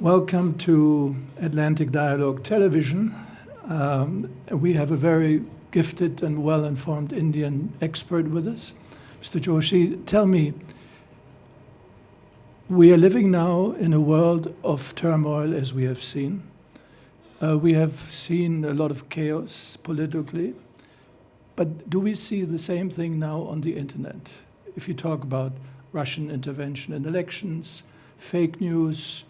Welcome to Atlantic Dialogue Television. We have a very gifted and well-informed Indian expert with us. Mr. Joshi, tell me, we are living now in a world of turmoil, as we have seen. We have seen a lot of chaos politically, but do we see the same thing now on the internet? If you talk about Russian intervention in elections, fake news,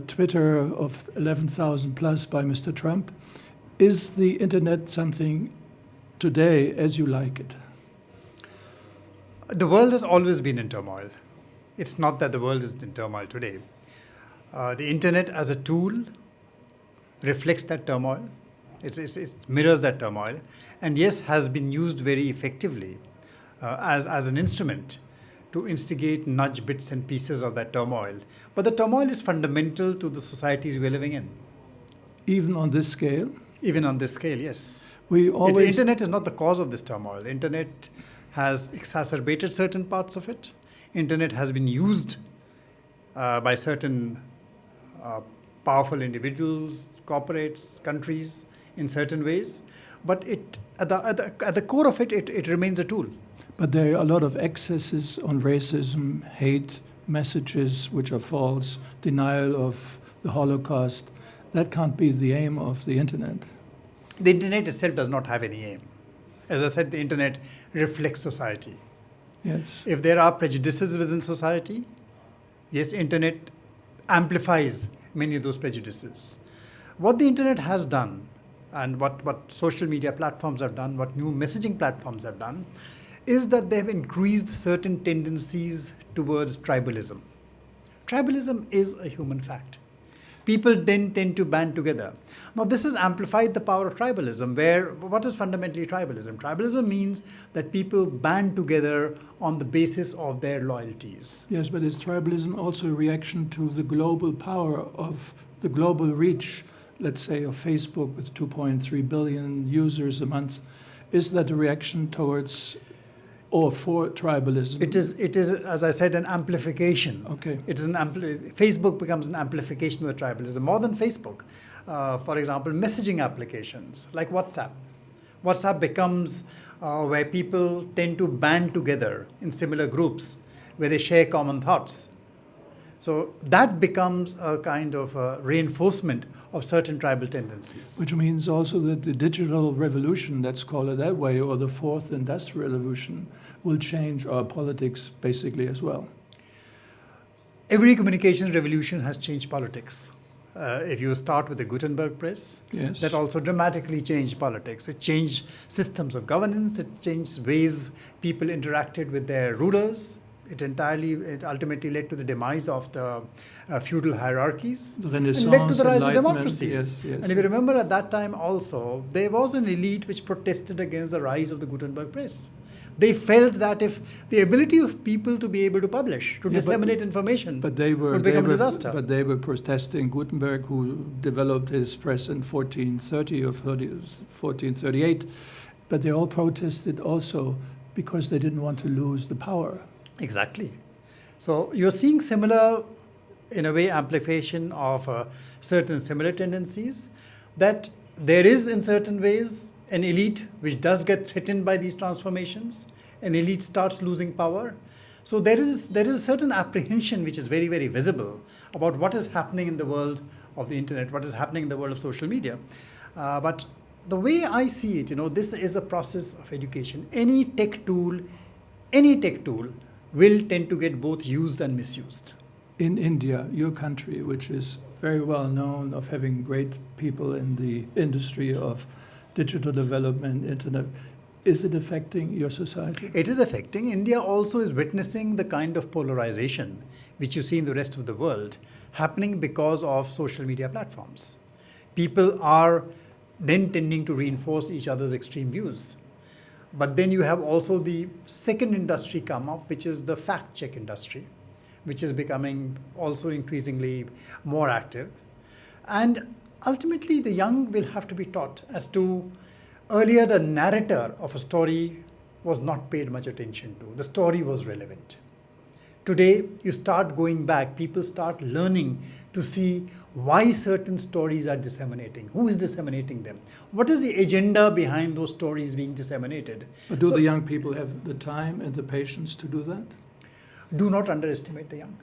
Twitter of 11,000 plus by Mr. Trump. Is the internet something today as you like it? The world has always been in turmoil. It's not that the world is in turmoil today. The internet as a tool reflects that turmoil. It mirrors that turmoil. And yes, has been used very effectively as an instrument to instigate, nudge bits and pieces of that turmoil. But the turmoil is fundamental to the societies we're living in. Even on this scale? Even on this scale, yes. The internet is not the cause of this turmoil. Internet has exacerbated certain parts of it. Internet has been used by certain powerful individuals, corporates, countries in certain ways. But at the core of it, it remains a tool. But there are a lot of excesses on racism, hate, messages which are false, denial of the Holocaust. That can't be the aim of the internet. The internet itself does not have any aim. As I said, the internet reflects society. Yes. If there are prejudices within society, yes, internet amplifies many of those prejudices. What the internet has done, and what social media platforms have done, what new messaging platforms have done, is that they have increased certain tendencies towards tribalism. Tribalism is a human fact. People then tend to band together. Now, this has amplified the power of tribalism, where what is fundamentally tribalism? Tribalism means that people band together on the basis of their loyalties. Yes, but is tribalism also a reaction to the global power of the global reach, let's say, of Facebook with 2.3 billion users a month? Is that a reaction towards or for tribalism? It is, as I said, an amplification. Okay. Facebook becomes an amplification of the tribalism. More than Facebook, for example, messaging applications like WhatsApp. WhatsApp becomes where people tend to band together in similar groups where they share common thoughts. So that becomes a kind of reinforcement of certain tribal tendencies. Which means also that the digital revolution, let's call it that way, or the fourth industrial revolution, will change our politics basically as well. Every communications revolution has changed politics. If you start with the Gutenberg press, yes, that also dramatically changed politics. It changed systems of governance. It changed ways people interacted with their rulers. It ultimately led to the demise of the feudal hierarchies and led to the rise of democracies. Yes. And if you remember at that time also, there was an elite which protested against the rise of the Gutenberg press. They felt that if the ability of people to be able to publish, to disseminate information would become a disaster. But they were protesting Gutenberg, who developed his press in 1430 or 1438. But they all protested also because they didn't want to lose the power. Exactly. So you're seeing similar, in a way, amplification of certain similar tendencies, that there is in certain ways an elite which does get threatened by these transformations. An elite starts losing power. So there is a certain apprehension which is very, very visible about what is happening in the world of the internet, what is happening in the world of social media. But the way I see it, this is a process of education. Any tech tool will tend to get both used and misused. In India, your country, which is very well known of having great people in the industry of digital development, internet, is it affecting your society? It is affecting. India also is witnessing the kind of polarization which you see in the rest of the world happening because of social media platforms. People are then tending to reinforce each other's extreme views. But then you have also the second industry come up, which is the fact-check industry, which is becoming also increasingly more active. And ultimately, the young will have to be taught as to, earlier the narrator of a story was not paid much attention to. The story was relevant. Today, you start going back, people start learning to see why certain stories are disseminating, who is disseminating them, what is the agenda behind those stories being disseminated. But do the young people have the time and the patience to do that? Do not underestimate the young.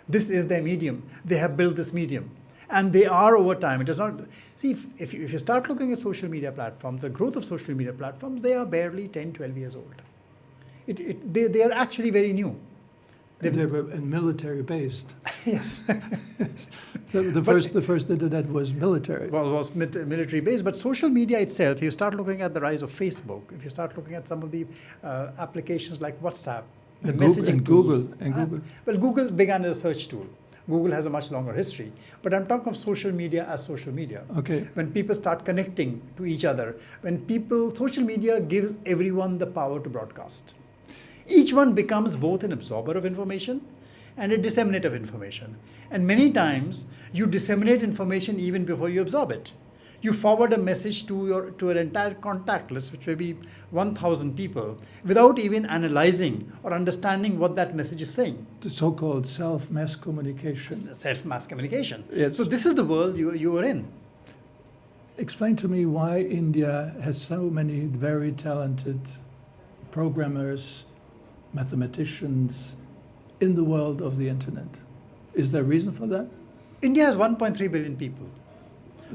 This is their medium. They have built this medium. And they are over time. It is not. See, if you start looking at social media platforms, the growth of social media platforms, they are barely 10, 12 years old. They are actually very new. They were military based. Yes. The first internet was military. Well, was military based, but social media itself, you start looking at the rise of Facebook, if you start looking at some of the applications like WhatsApp, the messaging tools. Google. Well, Google began as a search tool. Google has a much longer history. But I'm talking of social media as social media. Okay. When people start connecting to each other, social media gives everyone the power to broadcast. Each one becomes both an absorber of information and a disseminator of information. And many times, you disseminate information even before you absorb it. You forward a message to an entire contact list, which may be 1,000 people, without even analyzing or understanding what that message is saying. The so-called self-mass communication. Self-mass communication. Yes. So this is the world you are in. Explain to me why India has so many very talented programmers, mathematicians in the world of the internet. Is there a reason for that? India has 1.3 billion people.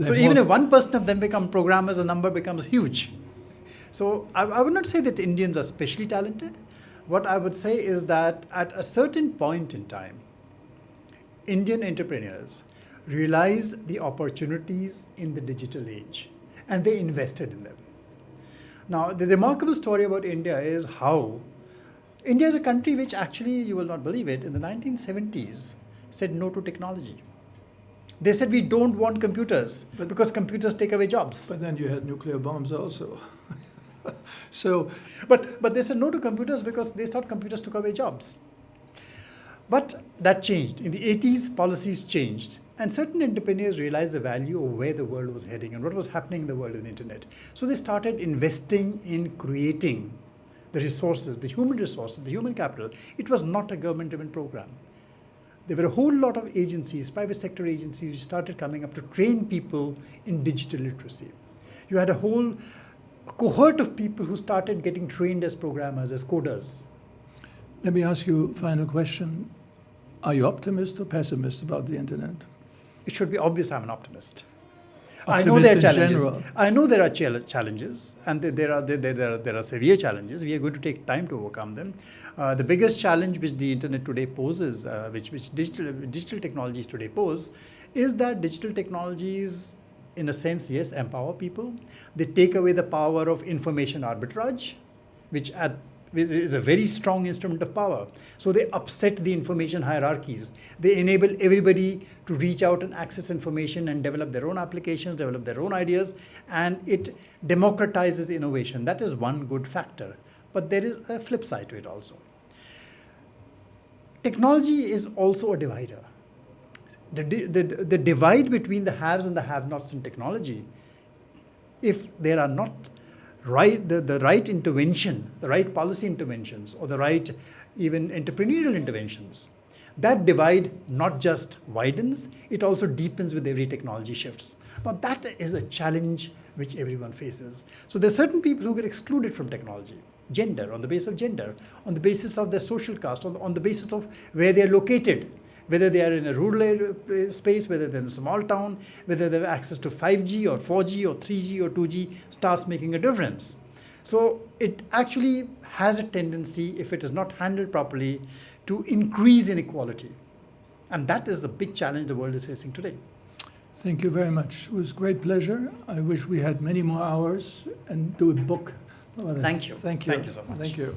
So even if 1% of them become programmers, the number becomes huge. So I would not say that Indians are specially talented. What I would say is that at a certain point in time, Indian entrepreneurs realized the opportunities in the digital age and they invested in them. Now, the remarkable story about India is how India is a country which actually, you will not believe it, in the 1970s said no to technology. They said we don't want computers because computers take away jobs. But then you had nuclear bombs also. But they said no to computers because they thought computers took away jobs. But that changed. In the 80s, policies changed. And certain entrepreneurs realized the value of where the world was heading and what was happening in the world of the internet. So they started investing in creating the resources, the human resources, the human capital. It was not a government-driven program. There were a whole lot of agencies, private sector agencies, which started coming up to train people in digital literacy. You had a whole cohort of people who started getting trained as programmers, as coders. Let me ask you a final question. Are you optimist or pessimist about the internet? It should be obvious I'm an optimist. Optimist I know there are in challenges. general. I know there are challenges, and there are severe challenges. We are going to take time to overcome them. The biggest challenge which the internet today poses, which digital technologies today pose, is that digital technologies, in a sense, yes, empower people. They take away the power of information arbitrage, which is a very strong instrument of power. So they upset the information hierarchies. They enable everybody to reach out and access information and develop their own applications, develop their own ideas, and it democratizes innovation. That is one good factor. But there is a flip side to it also. Technology is also a divider. The divide between the haves and the have-nots in technology, if there are not the right intervention, the right policy interventions, or the right even entrepreneurial interventions, that divide not just widens, it also deepens with every technology shifts. Now that is a challenge which everyone faces. So there are certain people who get excluded from technology. Gender, on the basis of gender, on the basis of their social caste, on the basis of where they are located, whether they are in a rural space, whether they're in a small town, whether they have access to 5G or 4G or 3G or 2G starts making a difference. So it actually has a tendency, if it is not handled properly, to increase inequality. And that is a big challenge the world is facing today. Thank you very much. It was a great pleasure. I wish we had many more hours and do a book. Thank you. Thank you. Thank you so much. Thank you.